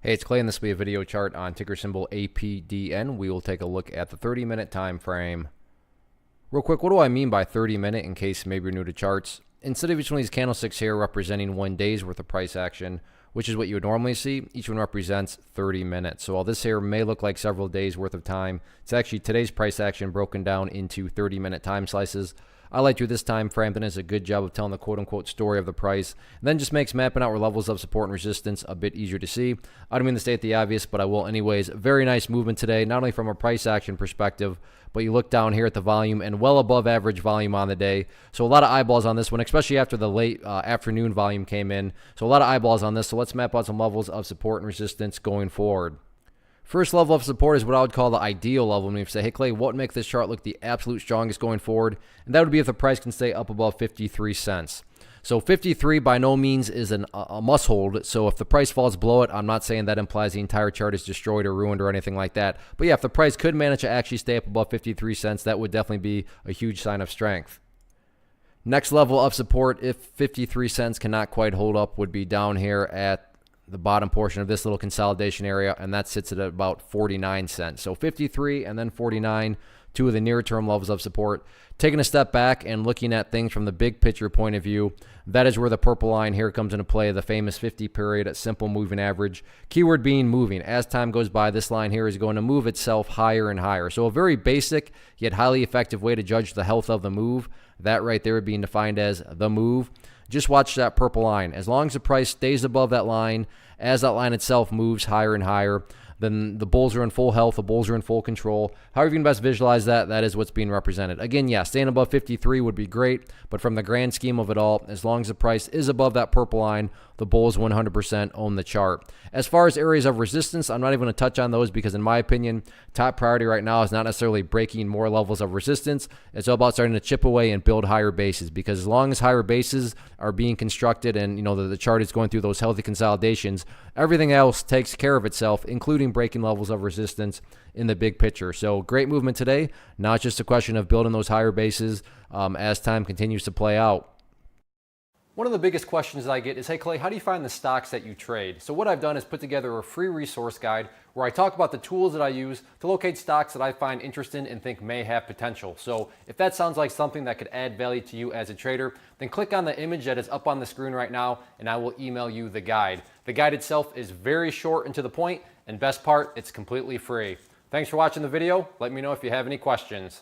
Hey, it's Clay, and this will be a video chart on ticker symbol APDN. We will take a look at the 30-minute time frame. Real quick, what do I mean by 30-minute in case maybe you're new to charts? Instead of each one of these candlesticks here representing 1 day's worth of price action, which is what you would normally see, each one represents 30 minutes. So while this here may look like several days worth of time, it's actually today's price action broken down into 30-minute time slices. I like to do this time frame, then does a good job of telling the quote-unquote story of the price, and then just makes mapping out where levels of support and resistance a bit easier to see. I don't mean to state the obvious, but I will anyways. Very nice movement today, not only from a price action perspective, but you look down here at the volume and well above average volume on the day. So a lot of eyeballs on this one, especially after the late afternoon volume came in. So a lot of eyeballs on this. So let's map out some levels of support and resistance going forward. First level of support is what I would call the ideal level. When you say, hey, Clay, what would make this chart look the absolute strongest going forward? And that would be if the price can stay up above 53 cents. So 53 by no means is a must hold. So if the price falls below it, I'm not saying that implies the entire chart is destroyed or ruined or anything like that. But yeah, if the price could manage to actually stay up above 53 cents, that would definitely be a huge sign of strength. Next level of support, if 53 cents cannot quite hold up, would be down here at the bottom portion of this little consolidation area, and that sits at about 49 cents. So 53 and then 49, two of the near-term levels of support. Taking a step back and looking at things from the big picture point of view, that is where the purple line here comes into play, the famous 50 period simple moving average. Keyword being moving. As time goes by, this line here is going to move itself higher and higher. So a very basic yet highly effective way to judge the health of the move. That right there being defined as the move. Just watch that purple line. As long as the price stays above that line, as that line itself moves higher and higher, then the bulls are in full health, the bulls are in full control. However you can best visualize that, that is what's being represented. Again, yeah, staying above 53 would be great, but from the grand scheme of it all, as long as the price is above that purple line, the bulls 100% own the chart. As far as areas of resistance, I'm not even going to touch on those because in my opinion, top priority right now is not necessarily breaking more levels of resistance. It's all about starting to chip away and build higher bases, because as long as higher bases are being constructed and the chart is going through those healthy consolidations, everything else takes care of itself, including breaking levels of resistance in the big picture. So great movement today. Now it's just a question of building those higher bases as time continues to play out. One of the biggest questions that I get is, hey Clay, how do you find the stocks that you trade? So what I've done is put together a free resource guide where I talk about the tools that I use to locate stocks that I find interesting and think may have potential. So if that sounds like something that could add value to you as a trader, then click on the image that is up on the screen right now and I will email you the guide. The guide itself is very short and to the point, and best part, it's completely free. Thanks for watching the video. Let me know if you have any questions.